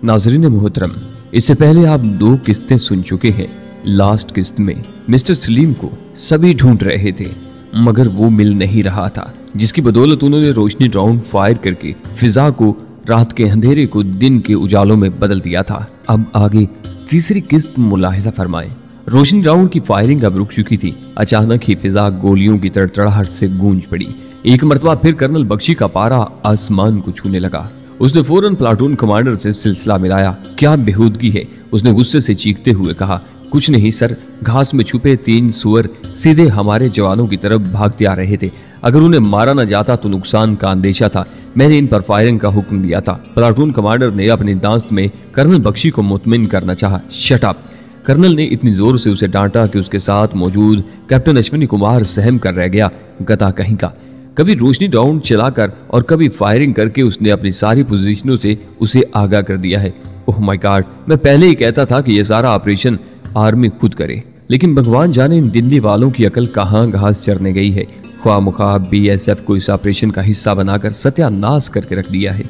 नाज़रीन मोहतरम, इससे पहले आप 2 किस्तें सुन चुके हैं। लास्ट किस्त में मिस्टर सलीम को सभी ढूंढ रहे थे मगर वो मिल नहीं रहा था, जिसकी बदौलत उन्होंने रोशनी राउंड फायर करके फिजा को, रात के अंधेरे को दिन के उजालों में बदल दिया था। अब आगे तीसरी किस्त मुलाहिजा फरमाएं। रोशनी राउंड की फायरिंग अब रुक चुकी थी। अचानक ही फिजा गोलियों की तड़तड़ाहट से गूंज पड़ी। एक मरतबा फिर कर्नल बख्शी का पारा आसमान को छूने लगा। उसने फौरन प्लाटून कमांडर से सिलसिला मिलाया। क्या बेहूदगी है, उसने गुस्से से चीखते हुए कहा। कुछ नहीं सर, घास में छुपे 3 सुअर सीधे हमारे जवानों की तरफ भागते आ रहे थे। अगर उन्हें मारा न जाता तो नुकसान का अंदेशा था। मैंने इन पर फायरिंग का हुक्म दिया था। प्लाटून कमांडर ने अपनी दास्त में कर्नल बख्शी को मुतमिन करना चाहा। Shut up! कर्नल ने इतनी जोर से उसे डांटा कि उसके साथ मौजूद कैप्टन अश्विनी कुमार सहम कर रह गया। गधा कहीं का! कभी रोशनी राउंड चलाकर और कभी फायरिंग करके उसने अपनी सारी पोजीशनों से उसे आगाह कर दिया है। ओह माय गॉड, मैं पहले ही कहता था कि यह सारा ऑपरेशन आर्मी खुद करे, लेकिन भगवान जाने इन दिल्ली वालों की अकल कहाँ घास चरने गई है। ख्वामुखा BSF को इस ऑपरेशन का हिस्सा बनाकर सत्यानाश करके रख दिया है।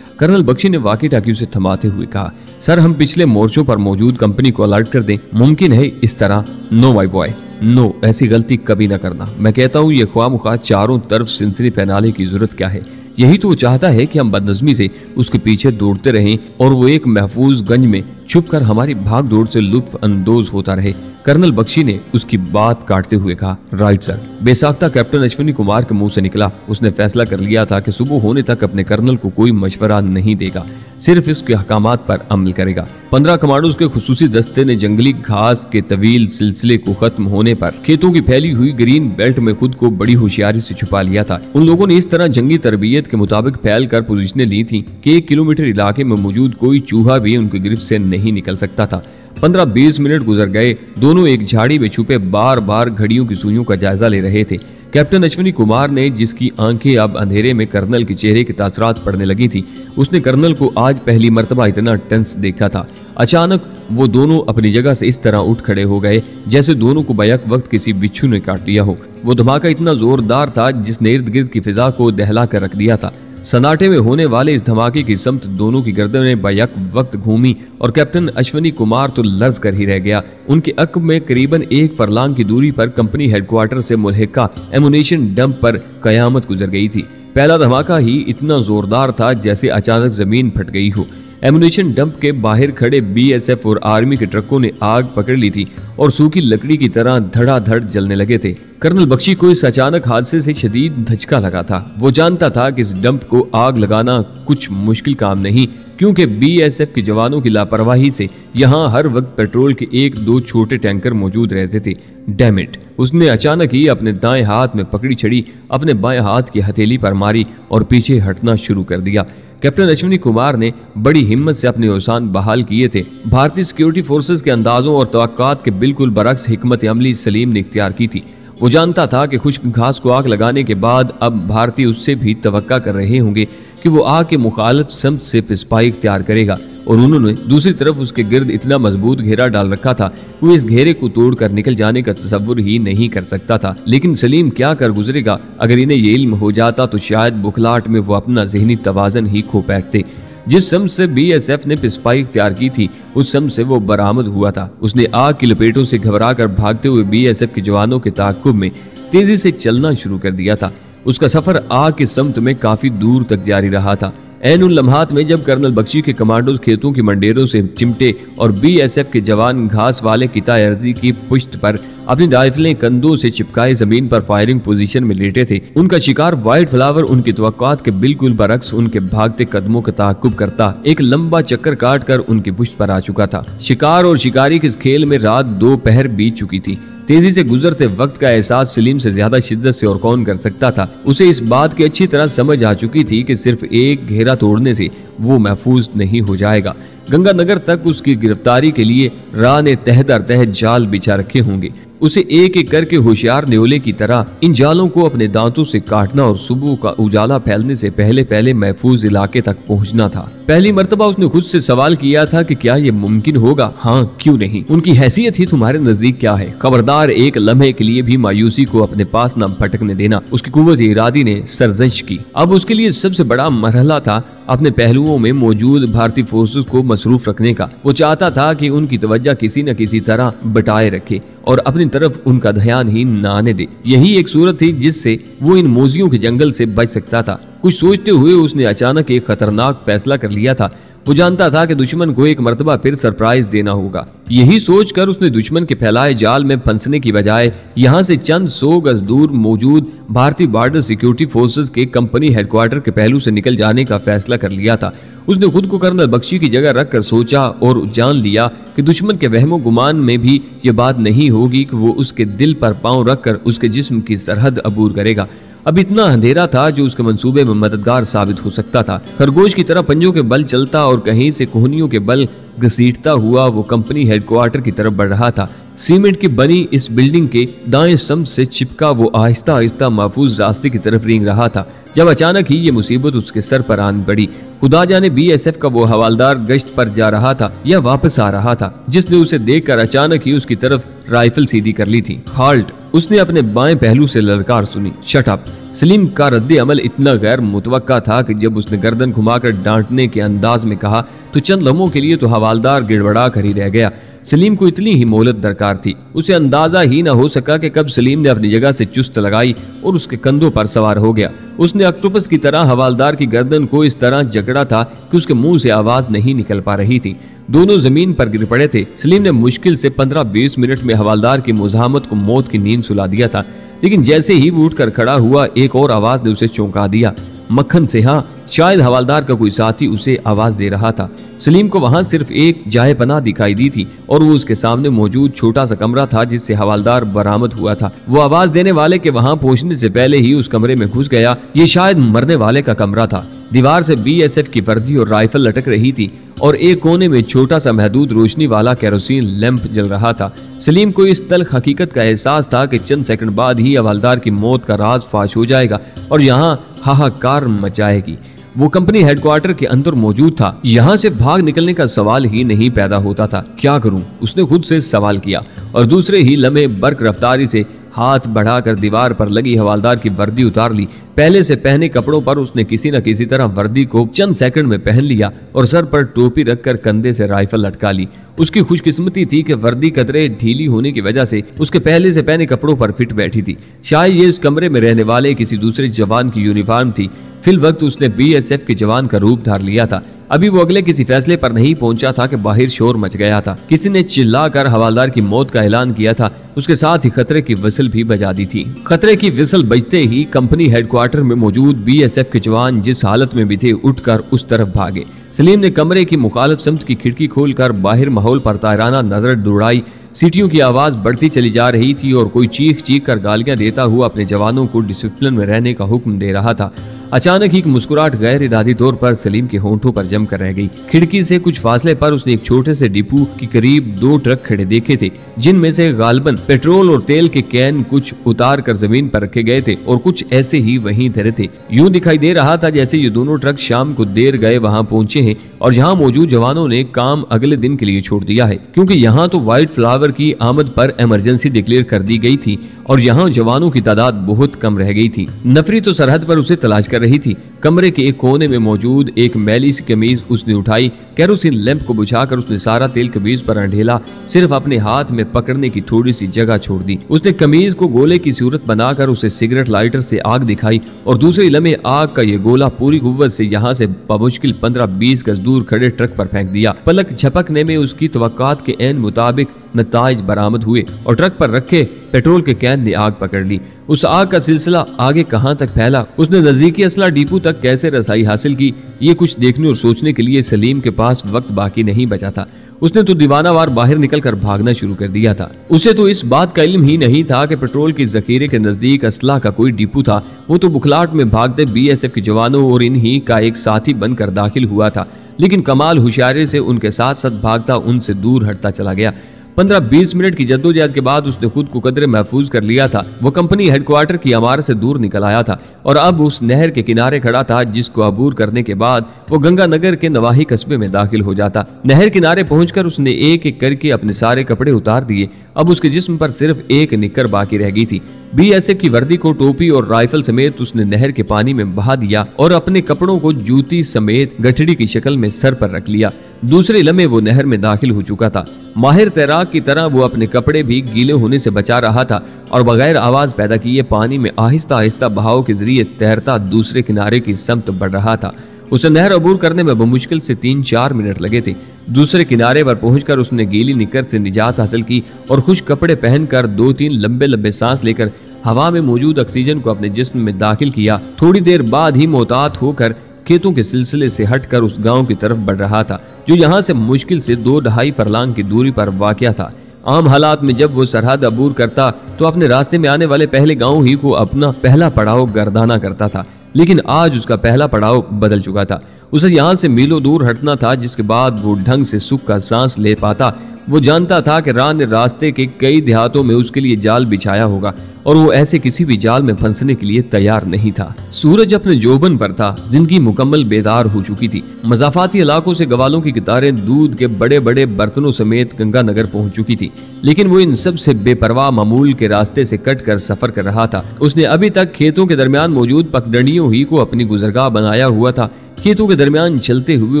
कर्नल बख्शी ने वाकी टाकी उसे थमाते हुए कहा, सर हम पिछले मोर्चों पर मौजूद कंपनी को अलर्ट कर दें। मुमकिन है इस तरह? नो माय बॉय, नो, ऐसी गलती कभी ना करना। मैं कहता हूँ ये ख्वामुखा चारों तरफ सिलसिले फैलाने की जरूरत क्या है। यही तो वो चाहता है कि हम बदनज़मी से उसके पीछे दौड़ते रहें और वो एक महफूज गंज में छुपकर हमारी भाग दौड़ से लुत्फ अंदोज होता रहे। कर्नल बख्शी ने उसकी बात काटते हुए कहा, राइट सर। बेसाख्ता कैप्टन अश्विनी कुमार के मुंह से निकला। उसने फैसला कर लिया था कि सुबह होने तक अपने कर्नल को कोई मशवरा नहीं देगा, सिर्फ इसके अहकामात पर अमल करेगा। 15 कमांडोज के खुसूसी दस्ते ने जंगली घास के तवील सिलसिले को खत्म होने पर खेतों की फैली हुई ग्रीन बेल्ट में खुद को बड़ी होशियारी से छुपा लिया था। उन लोगों ने इस तरह जंगी तरबियत के मुताबिक फैल कर पोजीशनें ली थी कि 1 किलोमीटर इलाके में मौजूद कोई चूहा भी उनकी गिरफ्त से नहीं निकल सकता था। 15-20 मिनट गुजर गए। दोनों एक झाड़ी में छुपे बार बार घड़ियों की सुइयों का जायजा ले रहे थे। कैप्टन अश्विनी कुमार ने, जिसकी आंखें अब अंधेरे में कर्नल के चेहरे के तासरात पड़ने लगी थी, उसने कर्नल को आज पहली मर्तबा इतना टेंस देखा था। अचानक वो दोनों अपनी जगह से इस तरह उठ खड़े हो गए जैसे दोनों को बैक वक्त किसी बिच्छू ने काट लिया हो। वो धमाका इतना जोरदार था जिसने इर्द गिर्द की फिजा को दहला कर रख दिया था। सन्नाटे में होने वाले इस धमाके की समत दोनों की गर्दनें बैक वक्त घूमी और कैप्टन अश्विनी कुमार तो लर्ज कर ही रह गया। उनके अक्ब में करीबन 1 फरलांग की दूरी पर कंपनी हेडक्वार्टर से मुल्हिका एमुनेशन डंप पर कयामत गुजर गई थी। पहला धमाका ही इतना जोरदार था जैसे अचानक जमीन फट गई हो। एमुनेशन डंप के बाहर खड़े BSF और आर्मी के ट्रकों ने आग पकड़ ली थी और सूखी लकड़ी की तरह धड़ाधड़ जलने लगे थे। कर्नल बख्शी को इस अचानक हादसे से शदीद धचका लगा था। वो जानता था कि इस डंप को आग लगाना कुछ मुश्किल काम नहीं, क्योंकि BSF के जवानों की लापरवाही से यहाँ हर वक्त पेट्रोल के 1-2 छोटे टैंकर मौजूद रहते थे। Damn it! उसने अचानक ही अपने दाएं हाथ में पकड़ी छड़ी अपने बाएं हाथ की हथेली पर मारी और पीछे हटना शुरू कर दिया। कैप्टन अश्विनी कुमार ने बड़ी हिम्मत से अपने औसान बहाल किए थे। भारतीय सिक्योरिटी फोर्सेस के अंदाजों और तवक्कात के बिल्कुल बरक्स हिकमत अमली सलीम ने इख्तियार की थी। वो जानता था कि खुश्क घास को आग लगाने के बाद अब भारतीय उससे भी तवक्का कर रहे होंगे कि वो आग के मुखालिफ समत से पिस्पाई इख्तियार करेगा, और उन्होंने दूसरी तरफ उसके गिर्द इतना मजबूत घेरा डाल रखा था कि वो इस घेरे को तोड़कर निकल जाने का तसव्वुर ही नहीं कर सकता था। लेकिन सलीम क्या कर गुजरेगा? अगर इन्हें ये इल्म हो जाता तो शायद बुखलाहट में वो अपना ज़हनी तवाज़न ही खो बैठते। जिस सम से BSF ने पिस्पाई इख्तियार की थी उस सम से वो बरामद हुआ था। उसने आग की लपेटों से घबराकर भागते हुए BSF के जवानों के ताक़ुब में तेजी से चलना शुरू कर दिया था। उसका सफर आग के समत में काफी दूर तक जारी रहा था। ऐन उन लम्हात में जब कर्नल बख्शी के कमांडोज खेतों की मंडेरों से चिमटे और BSF के जवान घास वाले किता अर्जी की पुश्त पर अपनी राइफलें कंधों से चिपकाए जमीन पर फायरिंग पोजीशन में लेटे थे, उनका शिकार व्हाइट फ्लावर उनकी तवक्कुआत के बिल्कुल बरक्स उनके भागते कदमों का ताक़ुब करता एक लंबा चक्कर काट कर उनकी पुश्त पर आ चुका था। शिकार और शिकारी के इस खेल में रात 2 पहर बीत चुकी थी। तेजी से गुजरते वक्त का एहसास सलीम से ज्यादा शिद्दत से और कौन कर सकता था। उसे इस बात की अच्छी तरह समझ आ चुकी थी कि सिर्फ एक घेरा तोड़ने से वो महफूज नहीं हो जाएगा। गंगानगर तक उसकी गिरफ्तारी के लिए राह ने तह दर तह जाल बिछा रखे होंगे। उसे एक एक करके होशियार न्योले की तरह इन जालों को अपने दांतों से काटना और सुबह का उजाला फैलने से पहले पहले महफूज इलाके तक पहुंचना था। पहली मर्तबा उसने खुद से सवाल किया था कि क्या ये मुमकिन होगा? हाँ, क्यों नहीं? उनकी हैसियत ही तुम्हारे नजदीक क्या है? खबरदार एक लम्हे के लिए भी मायूसी को अपने पास न भटकने देना। उसकी कुव्वत इरादी ने सरजश की। अब उसके लिए सबसे बड़ा मरहला था अपने पहलुओं पहलुओं में मौजूद भारतीय फोर्सेस को मसरूफ रखने का। वो चाहता था कि उनकी तवज्जो किसी न किसी तरह बटाए रखे और अपनी तरफ उनका ध्यान ही न आने दे। यही एक सूरत थी जिससे वो इन मोजियों के जंगल से बच सकता था। कुछ सोचते हुए उसने अचानक एक खतरनाक फैसला कर लिया था। वो जानता था कि दुश्मन को एक मर्तबा फिर सरप्राइज देना होगा। यही सोचकर उसने दुश्मन के फैलाए जाल में फंसने की बजाय यहाँ से चंद 100 गज दूर मौजूद भारतीय बॉर्डर सिक्योरिटी फोर्सेस के कंपनी हेडक्वार्टर के पहलू से निकल जाने का फैसला कर लिया था। उसने खुद को कर्नल बख्शी की जगह रखकर सोचा और जान लिया कि दुश्मन के वहमो गुमान में भी ये बात नहीं होगी कि वो उसके दिल पर पांव रखकर उसके जिस्म की सरहद अबूर करेगा। अब इतना अंधेरा था जो उसके मंसूबे में मददगार साबित हो सकता था। खरगोश की तरह पंजों के बल चलता और कहीं से कोहनियों के बल घसीटता हुआ वो कंपनी हेडक्वार्टर की तरफ बढ़ रहा था। सीमेंट की बनी इस बिल्डिंग के दाएं सम से चिपका वो आहिस्ता आहिस्ता महफूज रास्ते की तरफ रेंग रहा था, जब अचानक ही ये मुसीबत उसके सर पर आन पड़ी। खुदा जाने बीएसएफ का वो हवालदार गश्त पर जा रहा था या वापस आ रहा था, जिसने उसे देखकर अचानक ही उसकी तरफ राइफल सीधी कर ली थी। हाल्ट, उसने अपने बाएं पहलू से ललकार सुनी। Shut up. सलीम का रद्द अमल इतना गैर मुतवक्का था कि जब उसने गर्दन घुमाकर डांटने के अंदाज में कहा तो चंद लम्हों के लिए तो हवालदार गिड़बड़ा कर ही रह गया। सलीम को इतनी ही मोहलत दरकार थी। उसे अंदाजा ही न हो सका कि कब सलीम ने अपनी जगह से चुस्त लगाई और उसके कंधों पर सवार हो गया। उसने ऑक्टोपस की तरह हवालदार की गर्दन को इस तरह जकड़ा था कि उसके मुंह से आवाज नहीं निकल पा रही थी। दोनों जमीन पर गिर पड़े थे। सलीम ने मुश्किल से 15-20 मिनट में हवालदार की मुजाहमत को मौत की नींद सुला दिया था, लेकिन जैसे ही वो उठकर खड़ा हुआ एक और आवाज ने उसे चौंका दिया। मक्खन से, हाँ, शायद हवालदार का कोई साथी उसे आवाज दे रहा था। सलीम को वहां सिर्फ एक जाए पनाह दिखाई दी थी और वो उसके सामने मौजूद छोटा सा कमरा था जिससे हवालदार बरामद हुआ था। वो आवाज देने वाले के वहां पहुंचने से पहले ही उस कमरे में घुस गया। ये शायद मरने वाले का कमरा था। दीवार से बीएसएफ की वर्दी और राइफल लटक रही थी और एक कोने में छोटा सा महदूद रोशनी वाला केरोसिन लैंप जल रहा था। सलीम को इस तल्ख हकीकत का एहसास था कि चंद सेकंड बाद ही हवालदार की मौत का राज फाश हो जाएगा और यहाँ हाहाकार मचाएगी। वो कंपनी हेडक्वार्टर के अंदर मौजूद था। यहाँ से भाग निकलने का सवाल ही नहीं पैदा होता था। क्या करूं, उसने खुद से सवाल किया और दूसरे ही लम्हे बर्क रफ्तारी से हाथ बढ़ाकर दीवार पर लगी हवालदार की वर्दी उतार ली। पहले से पहने कपड़ों पर उसने किसी न किसी तरह वर्दी को चंद सेकंड में पहन लिया और सर पर टोपी रखकर कंधे से राइफल लटका ली। उसकी खुशकिस्मती थी कि वर्दी कतरे ढीली होने की वजह से उसके पहले से पहने कपड़ों पर फिट बैठी थी। शायद ये इस कमरे में रहने वाले किसी दूसरे जवान की यूनिफॉर्म थी। फिल वक्त उसने बीएसएफ के जवान का रूप धार लिया था। अभी वो अगले किसी फैसले पर नहीं पहुंचा था कि बाहर शोर मच गया था। किसी ने चिल्लाकर हवालदार की मौत का ऐलान किया था। उसके साथ ही खतरे की विसल भी बजा दी थी। खतरे की विसल बजते ही कंपनी हेडक्वार्टर में मौजूद बीएसएफ के जवान जिस हालत में भी थे उठकर उस तरफ भागे। सलीम ने कमरे की मुखालिफ समत की खिड़की खोलकर बाहर माहौल पर तायराना नजर दौड़ाई। सीटियों की आवाज बढ़ती चली जा रही थी और कोई चीख चीख कर गालियां देता हुआ अपने जवानों को डिसिप्लिन में रहने का हुक्म दे रहा था। अचानक ही एक मुस्कुराहट गैर इरादी तौर पर सलीम के होंठों पर जमकर रह गई। खिड़की से कुछ फासले पर उसने एक छोटे से डिपो के करीब 2 ट्रक खड़े देखे थे, जिनमें से गालबन पेट्रोल और तेल के कैन कुछ उतार कर जमीन पर रखे गए थे और कुछ ऐसे ही वहीं धरे थे। यूं दिखाई दे रहा था जैसे ये दोनों ट्रक शाम को देर गए वहां पहुंचे हैं और यहाँ मौजूद जवानों ने काम अगले दिन के लिए छोड़ दिया है, क्योंकि यहाँ तो व्हाइट फ्लावर की आमद पर इमरजेंसी डिक्लेयर कर दी गई थी और यहाँ जवानों की तादाद बहुत कम रह गई थी। नफरी तो सरहद पर उसे तलाश कर रही थी। कमरे के एक कोने में मौजूद एक मैली सी कमीज उसने उठाई। केरोसिन लैंप को बुझाकर उसने सारा तेल कमीज पर अंढेला, सिर्फ अपने हाथ में पकड़ने की थोड़ी सी जगह छोड़ दी। उसने कमीज को गोले की सूरत बनाकर उसे सिगरेट लाइटर से आग दिखाई और दूसरे लम्हे आग का ये गोला पूरी कुव्वत से यहाँ से बमुश्किल 15-20 गज दूर खड़े ट्रक पर फेंक दिया। पलक झपकने में उसकी तवक्कात के एन मुताबिक नताइज बरामद हुए और ट्रक पर रखे पेट्रोल के कैन ने आग पकड़ ली। उस आग का सिलसिला आगे कहां तक फैला, उसने नजदीकी असला डिपो तक कैसे रसाई हासिल की, ये कुछ देखने और सोचने के लिए सलीम के पास वक्त बाकी नहीं बचा था। उसने तो दीवानावार बाहर निकलकर भागना शुरू कर दिया था। उसे तो इस बात का इल्म ही नहीं था कि पेट्रोल की जखीरे के नजदीक असला का कोई डिपो था। वो तो बुखलाहट में भागते बीएसएफ के जवानों और इन्हीं का एक साथी बनकर दाखिल हुआ था, लेकिन कमाल होशियारी से उनके साथ साथ भागता उनसे दूर हटता चला गया। 15-20 मिनट की जद्दोजहद के बाद उसने खुद को कदरे महफूज कर लिया था। वो कंपनी हेडक्वार्टर की इमारत से दूर निकल आया था और अब उस नहर के किनारे खड़ा था, जिसको अबूर करने के बाद वो गंगानगर के नवाही कस्बे में दाखिल हो जाता। नहर किनारे पहुंचकर उसने एक एक करके अपने सारे कपड़े उतार दिए। अब उसके जिस्म पर सिर्फ एक निक्कर बाकी रह गई थी। बीएसएफ की वर्दी को टोपी और राइफल समेत उसने नहर के पानी में बहा दिया और अपने कपड़ों को जूती समेत गठड़ी की शक्ल में सर पर रख लिया। दूसरे लम्हे वो नहर में दाखिल हो चुका था। माहिर तैराक की तरह वो अपने कपड़े भी गीले होने से बचा रहा था और बगैर आवाज पैदा किए पानी में आहिस्ता आहिस्ता बहाव के जरिए तैरता दूसरे किनारे की समत बढ़ रहा था। उसे नहर अबूर करने में बमुश्किल से 3-4 मिनट लगे थे। दूसरे किनारे पर पहुंचकर उसने गीली निक्कर से निजात हासिल की और खुश्क कपड़े पहनकर 2-3 लंबे लंबे सांस लेकर हवा में मौजूद ऑक्सीजन को अपने जिस्म में दाखिल किया। थोड़ी देर बाद ही मोहतात होकर खेतों के सिलसिले से हटकर उस गांव की तरफ बढ़ रहा था जो यहाँ से मुश्किल से 2-2.5 फरलांग की दूरी पर वाक़या था। आम हालात में जब वो सरहद अबूर करता तो अपने रास्ते में आने वाले पहले गांव ही को अपना पहला पड़ाव गर्दाना करता था, लेकिन आज उसका पहला पड़ाव बदल चुका था। उसे यहाँ से मीलों दूर हटना था, जिसके बाद वो ढंग से सुख का सांस ले पाता। वो जानता था कि राह ने रास्ते के कई देहातों में उसके लिए जाल बिछाया होगा और वो ऐसे किसी भी जाल में फंसने के लिए तैयार नहीं था। सूरज अपने जोबन पर था, जिंदगी मुकम्मल बेदार हो चुकी थी। मज़ाफाती इलाकों से गवालों की कतारें दूध के बड़े बड़े बर्तनों समेत गंगानगर पहुंच चुकी थी, लेकिन वो इन सब से बेपरवाह मामूल के रास्ते से कट कर सफर कर रहा था। उसने अभी तक खेतों के दरमियान मौजूद पगडंडियों ही को अपनी गुजरगाह बनाया हुआ था। खेतों के दरमियान चलते हुए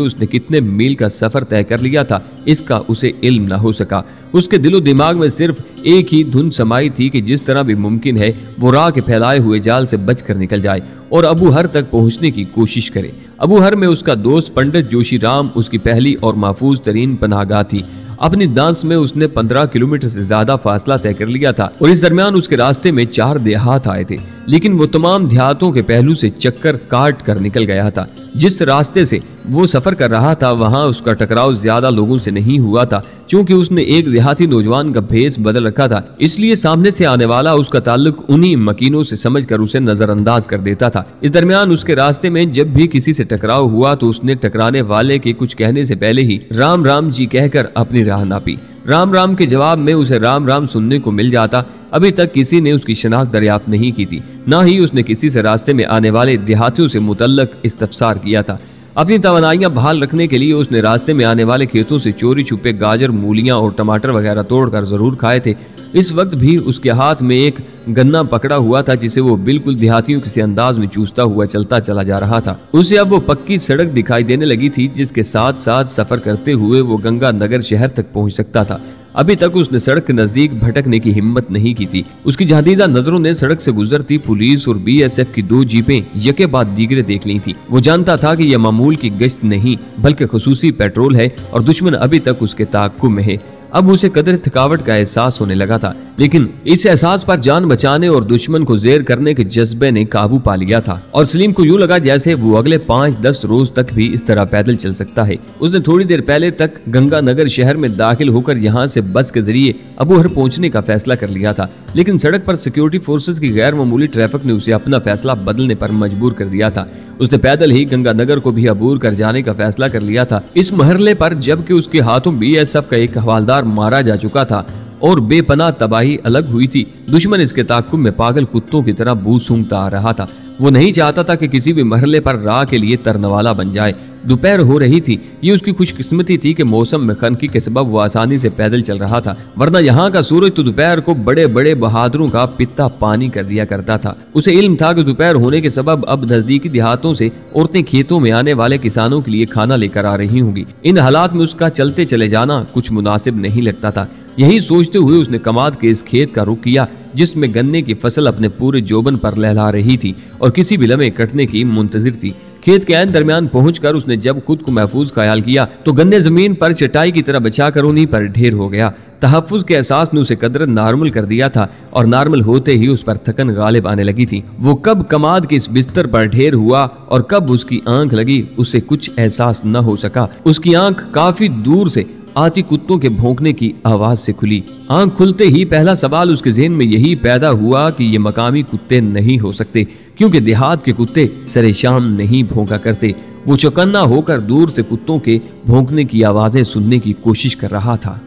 उसने कितने मील का सफर तय कर लिया था, इसका उसे इल्म न हो सका। उसके दिलो दिमाग में सिर्फ एक ही धुन समाई थी कि जिस तरह भी मुमकिन है वो राह के फैलाए हुए जाल से बचकर निकल जाए और अबूहर तक पहुंचने की कोशिश करे। अबूहर में उसका दोस्त पंडित जोशी राम उसकी पहली और महफूज तरीन पनाहगाह थी। अपनी दांस में उसने 15 किलोमीटर से ज्यादा फासला तय कर लिया था और इस दरमियान उसके रास्ते में 4 देहात आए थे, लेकिन वो तमाम देहातों के पहलू से चक्कर काट कर निकल गया था। जिस रास्ते से वो सफर कर रहा था वहां उसका टकराव ज्यादा लोगों से नहीं हुआ था, क्योंकि उसने एक देहाती नौजवान का भेष बदल रखा था। इसलिए सामने से आने वाला उसका ताल्लुक उन्हीं मकीनों से समझकर उसे नजरअंदाज कर देता था। इस दरमियान उसके रास्ते में जब भी किसी से टकराव हुआ तो उसने टकराने वाले के कुछ कहने से पहले ही राम राम जी कहकर अपनी राह नापी। राम राम के जवाब में उसे राम राम सुनने को मिल जाता। अभी तक किसी ने उसकी शनाख्त दरियाफ्त नहीं की थी, न ही उसने किसी से रास्ते में आने वाले देहातियों से मुतल्लक इस्तफसार किया था। अपनी तवानाइयां बहाल रखने के लिए उसने रास्ते में आने वाले खेतों से चोरी छुपे गाजर, मूलियां और टमाटर वगैरह तोड़कर जरूर खाए थे। इस वक्त भी उसके हाथ में एक गन्ना पकड़ा हुआ था जिसे वो बिल्कुल देहातियों किसी अंदाज में चूसता हुआ चलता चला जा रहा था। उसे अब वो पक्की सड़क दिखाई देने लगी थी जिसके साथ साथ सफर करते हुए वो गंगानगर शहर तक पहुंच सकता था। अभी तक उसने सड़क के नजदीक भटकने की हिम्मत नहीं की थी। उसकी जहादीदा नजरों ने सड़क से गुजरती पुलिस और बीएसएफ की 2 जीपें यके बाद दीगरे देख ली थी। वो जानता था कि यह मामूल की गश्त नहीं बल्कि खुसूसी पेट्रोल है और दुश्मन अभी तक उसके ताक़ुब में है। अब उसे कदर थकावट का एहसास होने लगा था, लेकिन इस एहसास पर जान बचाने और दुश्मन को जेर करने के जज्बे ने काबू पा लिया था और सलीम को यूं लगा जैसे वो अगले 5-10 रोज तक भी इस तरह पैदल चल सकता है। उसने थोड़ी देर पहले तक गंगानगर शहर में दाखिल होकर यहाँ से बस के जरिए अबूहर पहुंचने का फैसला कर लिया था, लेकिन सड़क पर सिक्योरिटी फोर्सेस की गैर मामूली ट्रैफिक ने उसे अपना फैसला बदलने पर मजबूर कर दिया था। उसने पैदल ही गंगानगर को भी अबूर कर जाने का फैसला कर लिया था। इस मरहले पर जबकि उसके हाथों बीएसएफ का एक हवालदार मारा जा चुका था और बेपनाह तबाही अलग हुई थी, दुश्मन इसके ताक़ुब में पागल कुत्तों की तरह बू सूंघता आ रहा था। वो नहीं चाहता था कि किसी भी मरहले पर राह के लिए तरनवाला बन जाए। दोपहर हो रही थी। ये उसकी खुशकिस्मती थी कि मौसम में खनकी के सबब वो आसानी से पैदल चल रहा था, वरना यहाँ का सूरज तो दोपहर को बड़े बड़े बहादुरों का पित्ता पानी कर दिया करता था। उसे इल्म था कि दोपहर होने के सबब अब नजदीकी देहातों से औरतें खेतों में आने वाले किसानों के लिए खाना लेकर आ रही होंगी। इन हालात में उसका चलते चले जाना कुछ मुनासिब नहीं लगता था। यही सोचते हुए उसने कमाद के इस खेत का रुख किया जिसमें गन्ने की फसल अपने पूरे जोबन पर लहला रही थी और किसी भी लम्हे कटने की मुंतजिर थी। खेत के ऐन दरमियान पहुंचकर उसने जब खुद को महफूज ख्याल किया तो गन्ने जमीन पर चटाई की तरह बचाकर उन्हीं पर ढेर हो गया। तहफ्फुज के एहसास ने उसे कदरत नॉर्मल कर दिया था और नॉर्मल होते ही उस पर थकन गालिब आने लगी थी। वो कब कमाद के इस बिस्तर पर ढेर हुआ और कब उसकी आंख लगी उसे कुछ एहसास न हो सका। उसकी आंख काफी दूर से आती कुत्तों के भौंकने की आवाज से खुली। आंख खुलते ही पहला सवाल उसके ज़हन में यही पैदा हुआ कि ये मकामी कुत्ते नहीं हो सकते, क्योंकि देहात के कुत्ते सरे शाम नहीं भौंका करते। वो चौकन्ना होकर दूर से कुत्तों के भौंकने की आवाजें सुनने की कोशिश कर रहा था।